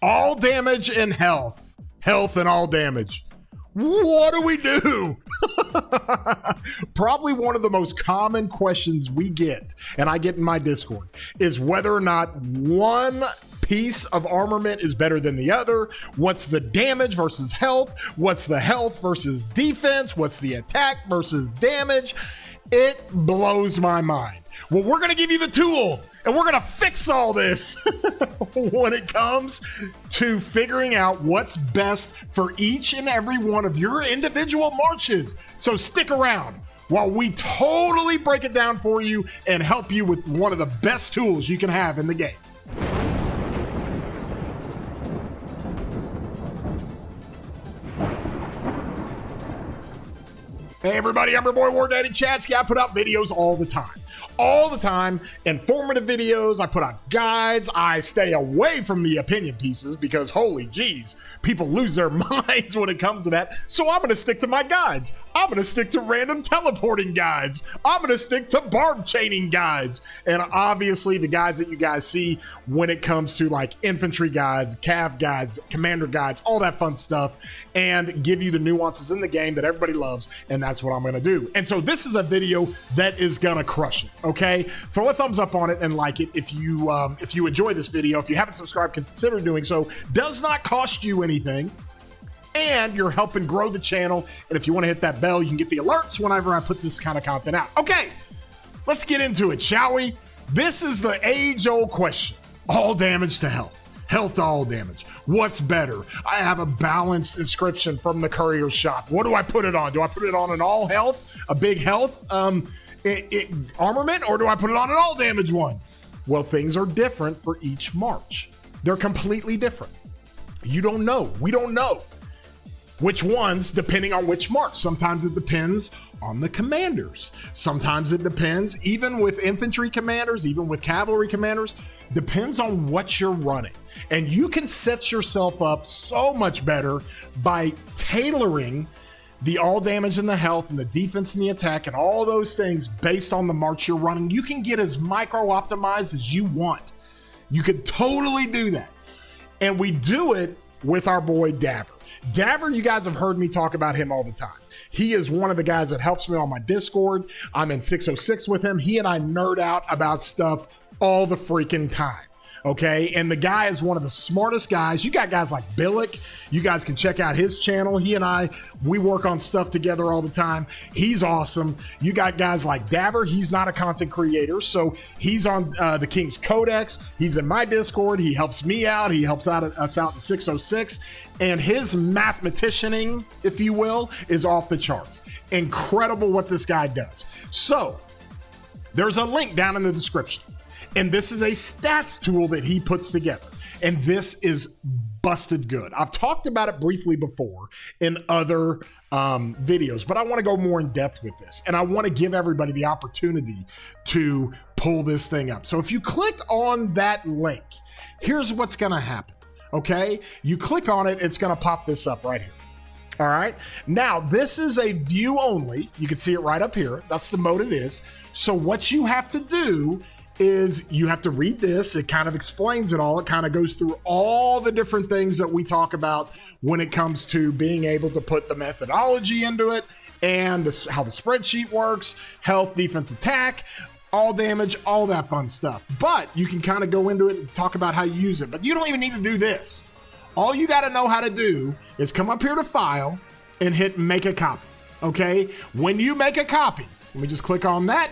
All damage and health. Health and all damage. What do we do? Probably one of the most common questions we get, and I get in my Discord, is whether or not one piece of armament is better than the other. What's the damage versus health? What's the health versus defense? What's the attack versus damage? It blows my mind. Well, we're going to give you the tool, and we're going to fix all this when it comes to figuring out what's best for each and every one of your individual marches. So stick around while we totally break it down for you and help you with one of the best tools you can have in the game. Hey everybody, I'm your boy War Daddy Chatsky. I put out videos all the time, informative videos. I put out guides. I stay away from the opinion pieces because holy geez, people lose their minds when it comes to that. So I'm going to stick to my guides. I'm going to stick to random teleporting guides. I'm going to stick to barb chaining guides. And obviously the guides that you guys see when it comes to like infantry guides, cav guides, commander guides, all that fun stuff, and give you the nuances in the game that everybody loves. And that's what I'm going to do. And so this is a video that is going to crush it. Okay, throw a thumbs up on it and like it if you enjoy this video. If you haven't subscribed, consider doing so. Does not cost you anything, and you're helping grow the channel. And if you want to hit that bell, you can get the alerts whenever I put this kind of content out. Okay, let's get into it, shall we? This is the age-old question: all damage to health, health to all damage. What's better? I have a balanced inscription from the courier shop. What do I put it on? Do I put it on an all health, a big health armament, or do I put it on an all damage one? Well, things are different for each march. They're completely different. You don't know. We don't know which ones, depending on which march. Sometimes it depends on the commanders. Sometimes it depends, even with infantry commanders, even with cavalry commanders, depends on what you're running. And you can set yourself up so much better by tailoring the all damage and the health and the defense and the attack and all those things based on the march you're running. You can get as micro optimized as you want. You could totally do that. And we do it with our boy Davor. Davor, you guys have heard me talk about him all the time. He is one of the guys that helps me on my Discord. I'm in 606 with him. He and I nerd out about stuff all the freaking time. Okay, and the guy is one of the smartest guys. You got guys like Billick. You guys can check out his channel. He and I, we work on stuff together all the time. He's awesome. You got guys like Davor. He's not a content creator, so he's on the King's Codex. He's in my Discord. He helps me out. He helps us out in 606. And his mathematicianing, if you will, is off the charts. Incredible what this guy does. So there's a link down in the description. And this is a stats tool that he puts together. And this is busted good. I've talked about it briefly before in other videos, but I want to go more in depth with this. And I want to give everybody the opportunity to pull this thing up. So if you click on that link, here's what's going to happen. Okay, you click on it, it's going to pop this up right here. All right, now this is a view only. You can see it right up here. That's the mode it is. So what you have to do is you have to read this. It kind of explains it all. It kind of goes through all the different things that we talk about when it comes to being able to put the methodology into it and how the spreadsheet works, health, defense, attack, all damage, all that fun stuff. But you can kind of go into it and talk about how you use it. But you don't even need to do this. All you got to know how to do is come up here to File and hit Make a Copy. Okay? When you make a copy, let me just click on that.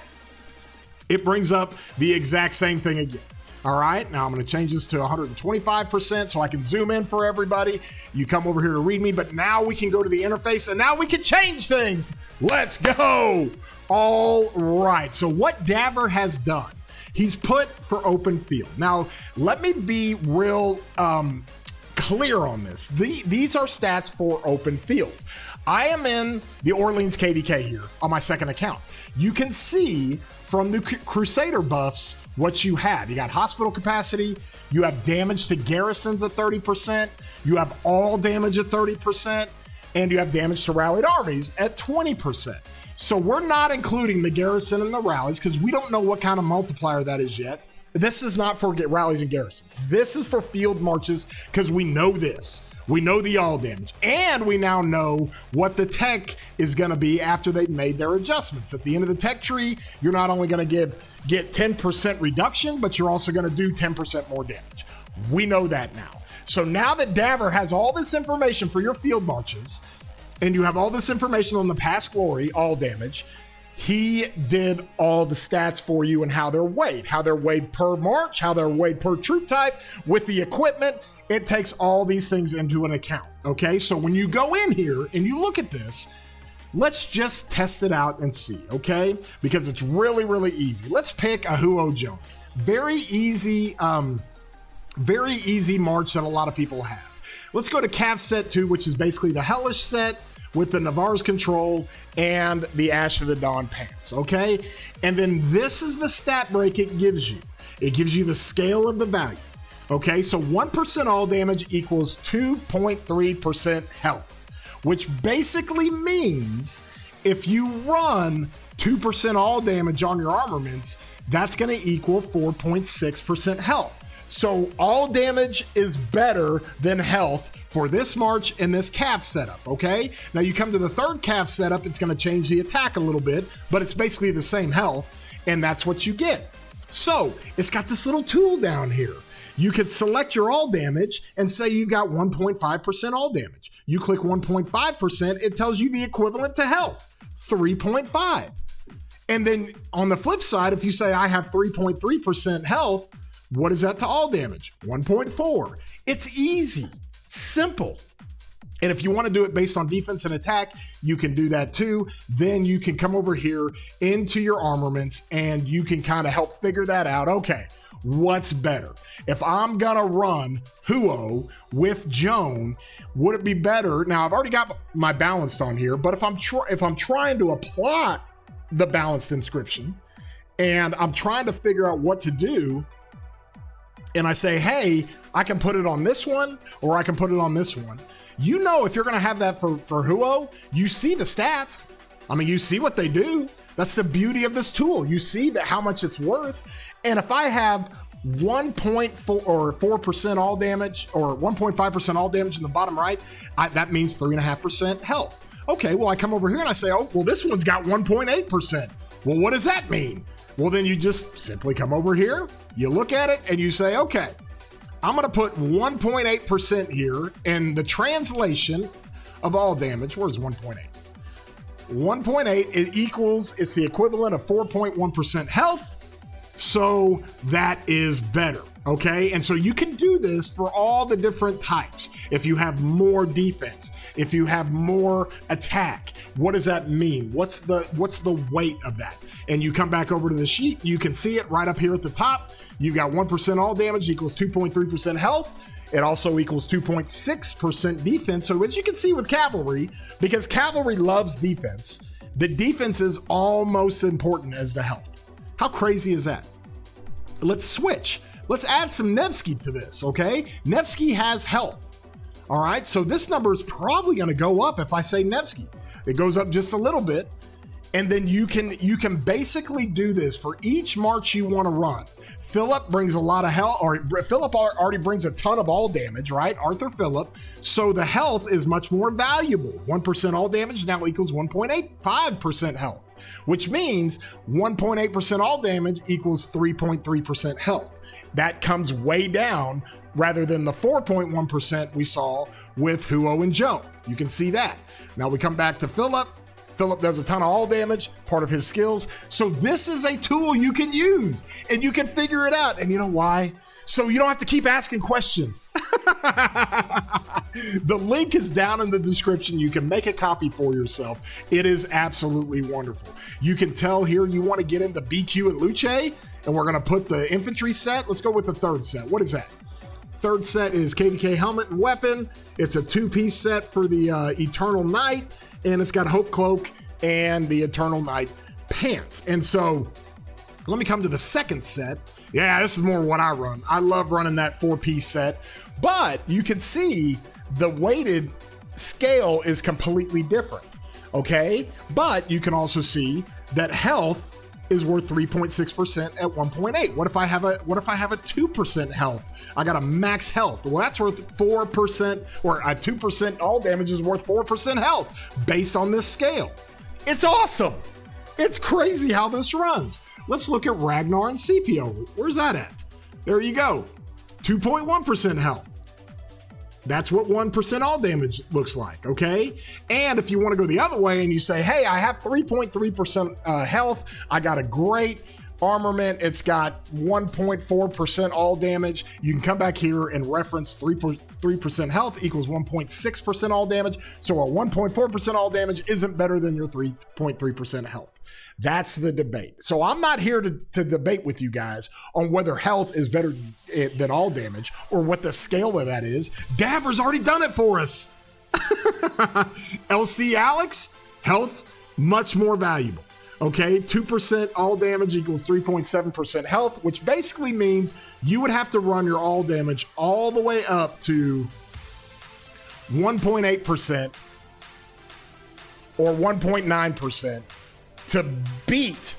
It brings up the exact same thing again. All right, now I'm going to change this to 125% so I can zoom in for everybody. You come over here to read me, but now we can go to the interface and now we can change things. Let's go. All right, so what Davor has done, he's put for open field. Now, let me be real clear on this. These are stats for open field. I am in the Orleans KVK here on my second account. You can see from the Crusader buffs what you have. You got hospital capacity, you have damage to garrisons at 30%, you have all damage at 30%, and you have damage to rallied armies at 20%. So we're not including the garrison and the rallies because we don't know what kind of multiplier that is yet. This is not for rallies and garrisons. This is for field marches because we know this. We know the all damage, and we now know what the tech is going to be after they've made their adjustments. At the end of the tech tree, you're not only going to get 10% reduction, but you're also going to do 10% more damage. We know that now. So now that Davor has all this information for your field marches, and you have all this information on the past glory, all damage, he did all the stats for you and how they're weighed per march, how they're weighed per troop type with the equipment. It takes all these things into an account, okay? So when you go in here and you look at this, let's just test it out and see, okay? Because it's really, really easy. Let's pick a Huo Joan. Very easy march that a lot of people have. Let's go to Cav set 2, which is basically the Hellish set with the Navarre's control and the Ash of the Dawn pants, okay? And then this is the stat break it gives you. It gives you the scale of the value. Okay, so 1% all damage equals 2.3% health, which basically means if you run 2% all damage on your armaments, that's going to equal 4.6% health. So all damage is better than health for this march and this Cav setup, okay? Now you come to the third Cav setup, it's going to change the attack a little bit, but it's basically the same health, and that's what you get. So it's got this little tool down here. You could select your all damage and say you've got 1.5% all damage. You click 1.5%, it tells you the equivalent to health, 3.5. And then on the flip side, if you say I have 3.3% health, what is that to all damage? 1.4. It's easy, simple. And if you want to do it based on defense and attack, you can do that too. Then you can come over here into your armaments and you can kind of help figure that out. Okay, what's better? If I'm gonna run Huo with Joan, would it be better? Now I've already got my balanced on here, but if I'm trying to apply the balanced inscription and I'm trying to figure out what to do, and I say, hey, I can put it on this one or I can put it on this one. You know, if you're gonna have that for Huo, you see the stats. I mean, you see what they do. That's the beauty of this tool. You see that how much it's worth. And if I have 1.4 or 4% all damage or 1.5% all damage in the bottom right, that means 3.5% health. Okay, well, I come over here and I say, oh, well, this one's got 1.8%. Well, what does that mean? Well, then you just simply come over here, you look at it and you say, okay, I'm gonna put 1.8% here, and the translation of all damage, where's 1.8? 1.8, it equals, it's the equivalent of 4.1% health. So that is better, okay? And so you can do this for all the different types. If you have more defense, if you have more attack, what does that mean? What's the weight of that? And you come back over to the sheet, you can see it right up here at the top. You've got 1% all damage equals 2.3% health. It also equals 2.6% defense. So as you can see with cavalry, because cavalry loves defense, the defense is almost as important as the health. How crazy is that? Let's switch. Let's add some Nevsky to this, okay? Nevsky has health. All right, so this number is probably gonna go up if I say Nevsky. It goes up just a little bit, and then you can basically do this for each march you wanna run. Philip brings a lot of health, or Philip already brings a ton of all damage, right? Arthur Philip. So the health is much more valuable. 1% all damage now equals 1.85% health, which means 1.8% all damage equals 3.3% health. That comes way down rather than the 4.1% we saw with Huo and Joan. You can see that. Now we come back to Philip. Philip does a ton of all damage, part of his skills. So this is a tool you can use and you can figure it out. And you know why? So you don't have to keep asking questions. The link is down in the description. You can make a copy for yourself. It is absolutely wonderful. You can tell here you want to get into BQ and Luce, and we're going to put the infantry set. Let's go with the third set. What is that? Third set is KVK helmet and weapon. It's a 2-piece set for the Eternal Knight, and it's got Hope Cloak and the Eternal Knight pants. And so let me come to the second set. Yeah, this is more what I run. I love running that 4-piece set, but you can see the weighted scale is completely different, okay? But you can also see that health is worth 3.6% at 1.8. What if I have a 2% health? I got a max health. Well, that's worth 4%, or a 2% all damage is worth 4% health based on this scale. It's awesome. It's crazy how this runs. Let's look at Ragnar and Scipio. Where's that at? There you go. 2.1% health. That's what 1% all damage looks like, okay? And if you want to go the other way and you say, hey, I have 3.3% health, I got a great armament, it's got 1.4% all damage, you can come back here and reference 3% health equals 1.6% all damage. So a 1.4% all damage isn't better than your 3.3% health. That's the debate. So I'm not here to debate with you guys on whether health is better than all damage or what the scale of that is. Davor's already done it for us. LC Alex, health, much more valuable. Okay, 2% all damage equals 3.7% health, which basically means you would have to run your all damage all the way up to 1.8% or 1.9% to beat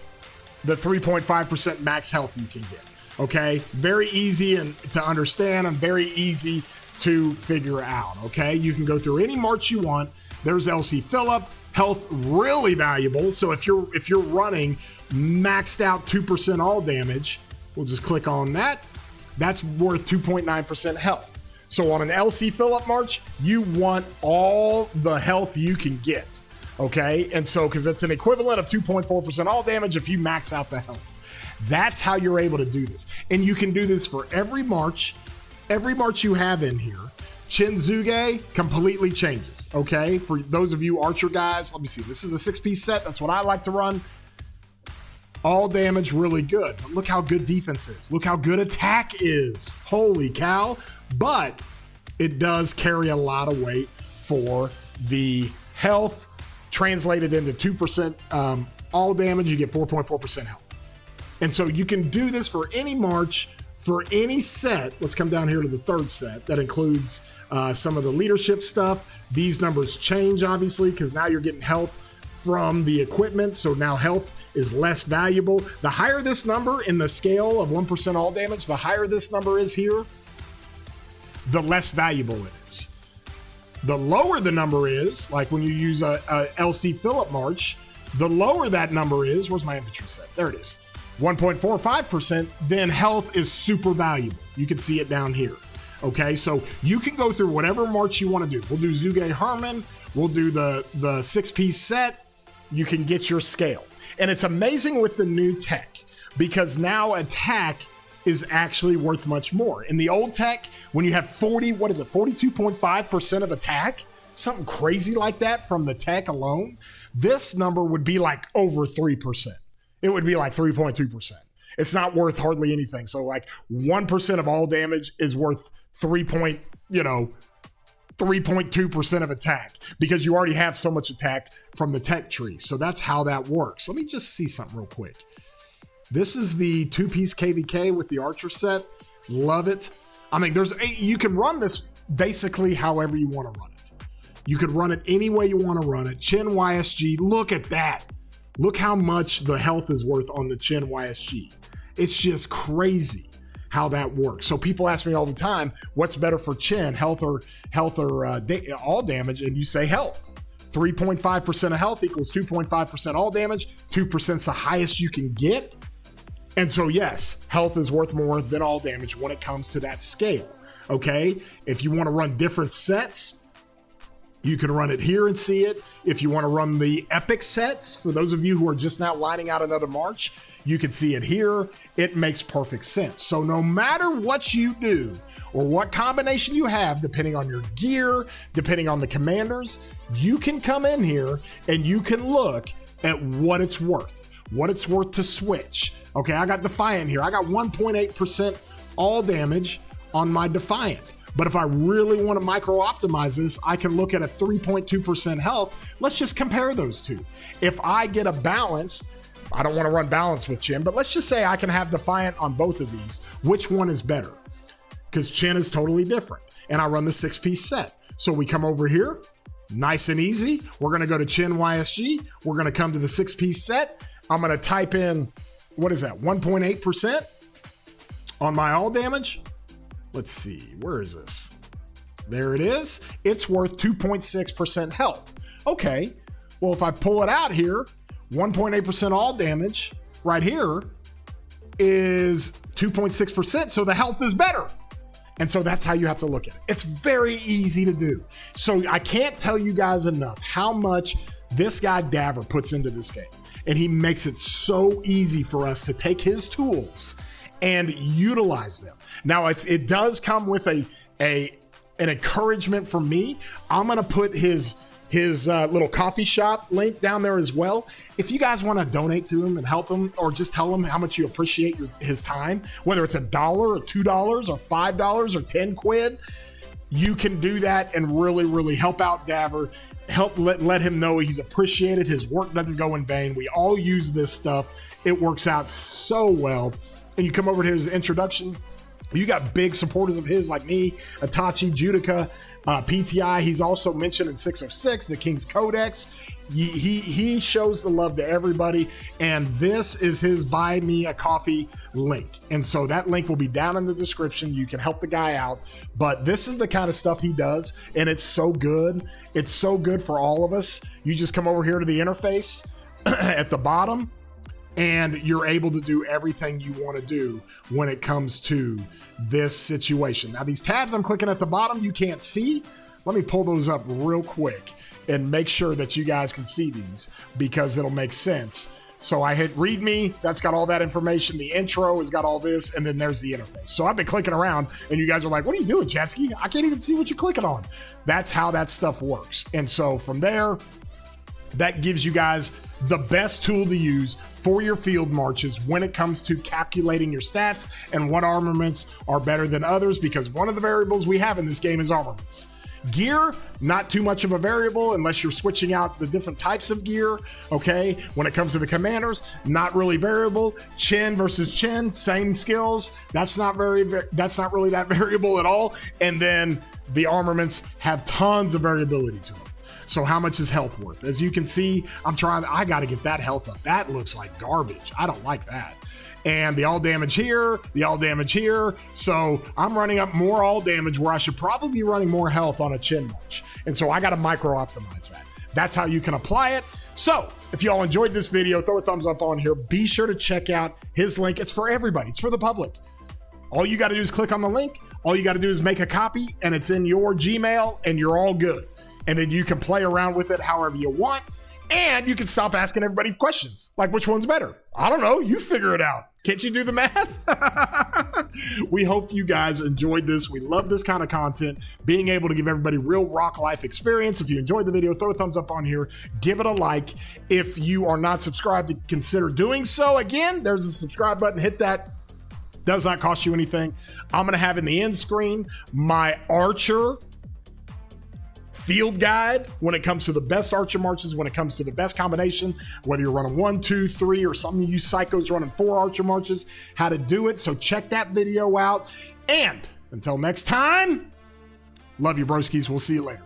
the 3.5% max health you can get. Okay, very easy and to understand and very easy to figure out. Okay, you can go through any march you want. There's LC Phillip. Health really valuable. So if you're running maxed out 2% all damage, we'll just click on that. That's worth 2.9% health. So on an LC Phillip march, you want all the health you can get. Okay, and so because it's an equivalent of 2.4% all damage if you max out the health. That's how you're able to do this, and you can do this for every march you have in here. Chinzuge completely changes, okay? For those of you archer guys, let me see. This is a 6-piece set. That's what I like to run. All damage, really good. But look how good defense is. Look how good attack is. Holy cow. But it does carry a lot of weight for the health. Translated into 2% all damage, you get 4.4% health. And so you can do this for any march, for any set. Let's come down here to the third set. That includes some of the leadership stuff. These numbers change, obviously, because now you're getting health from the equipment. So now health is less valuable. The higher this number in the scale of 1% all damage, the higher this number is here, the less valuable it is. The lower the number is, like when you use a LC Phillip march, the lower that number is, where's my infantry set? There it is. 1.45%, then health is super valuable. You can see it down here. Okay, so you can go through whatever march you want to do. We'll do Zuge Herman. We'll do the 6-piece set. You can get your scale. And it's amazing with the new tech because now attack is actually worth much more. In the old tech, when you have 42.5% of attack, something crazy like that from the tech alone, this number would be like over 3%. It would be like 3.2%. It's not worth hardly anything. So like 1% of all damage is worth 3.2% of attack because you already have so much attack from the tech tree. So that's how that works. Let me just see something real quick. This is the 2-piece KVK with the archer set. Love it. I mean, you can run this basically however you want to run it. You could run it any way you want to run it. Chin YSG, look at that. Look how much the health is worth on the Chin YSG. It's just crazy how that works. So people ask me all the time, what's better for Chin, health or all damage? And you say health. 3.5% of health equals 2.5% all damage. 2% is the highest you can get. And so yes, health is worth more than all damage when it comes to that scale. Okay, if you want to run different sets, you can run it here and see it. If you want to run the epic sets, for those of you who are just now lining out another march, you can see it here. It makes perfect sense. So no matter what you do or what combination you have, depending on your gear, depending on the commanders, you can come in here and you can look at what it's worth to switch. Okay, I got Defiant here. I got 1.8% all damage on my Defiant. But if I really want to micro optimize this, I can look at a 3.2% health. Let's just compare those two. If I get a balance, I don't want to run balance with Chin, but let's just say I can have Defiant on both of these. Which one is better? Because Chin is totally different. And I run the 6-piece set. So we come over here, nice and easy. We're going to go to Chin YSG. We're going to come to the 6-piece set. I'm going to type in, what is that, 1.8% on my all damage. Let's see, where is this? There it is. It's worth 2.6% health. Okay, well, if I pull it out here, 1.8% all damage right here is 2.6%, so the health is better. And so that's how you have to look at it. It's very easy to do. So I can't tell you guys enough how much this guy Davor puts into this game. And he makes it so easy for us to take his tools and utilize them. Now, it does come with an encouragement from me. I'm gonna put his little coffee shop link down there as well. If you guys want to donate to him and help him, or just tell him how much you appreciate his time, whether it's $1 or $2 or $5 or 10 quid, you can do that and really, really help out Davor. Let him know he's appreciated. His work doesn't go in vain. We all use this stuff. It works out so well. And you come over to his introduction. You got big supporters of his like me, Itachi, Judica, PTI. He's also mentioned in 606, the King's Codex. He shows the love to everybody, and this is his Buy Me a Coffee link. And so that link will be down in the description. You can help the guy out, but this is the kind of stuff he does, and it's so good. It's so good for all of us. You just come over here to the interface at the bottom, and you're able to do everything you want to do when it comes to this situation. Now, these tabs I'm clicking at the bottom, you can't see. Let me pull those up real quick and make sure that you guys can see these, because it'll make sense. So I hit README, that's got all that information. The intro has got all this, and then there's the interface. So I've been clicking around, and you guys are like, what are you doing, Chatsky? I can't even see what you're clicking on. That's how that stuff works. And so from there, that gives you guys the best tool to use for your field marches when it comes to calculating your stats and what armaments are better than others, because one of the variables we have in this game is armaments. Gear, not too much of a variable unless you're switching out the different types of gear, okay? When it comes to the commanders, not really variable. Chin versus chin, same skills. That's not really that variable at all. And then the armaments have tons of variability to them. So how much is health worth? As you can see, I got to get that health up. That looks like garbage. I don't like that. And the all damage here, the all damage here. So I'm running up more all damage where I should probably be running more health on a chin march. And so I got to micro optimize that. That's how you can apply it. So if y'all enjoyed this video, throw a thumbs up on here. Be sure to check out his link. It's for everybody. It's for the public. All you got to do is click on the link. All you got to do is make a copy, and it's in your Gmail, and you're all good. And then you can play around with it however you want. And you can stop asking everybody questions. Like, which one's better? I don't know. You figure it out. Can't you do the math? We hope you guys enjoyed this. We love this kind of content, being able to give everybody real rock life experience. If you enjoyed the video, throw a thumbs up on here. Give it a like. If you are not subscribed, consider doing so. Again, there's a subscribe button. Hit that. Does not cost you anything. I'm going to have in the end screen my Archer field guide when it comes to the best archer marches, when it comes to the best combination, whether you're running 1, 2, 3, or some of you psychos running 4 archer marches, how to do it. So check that video out. And until next time, love you, broskies. We'll see you later.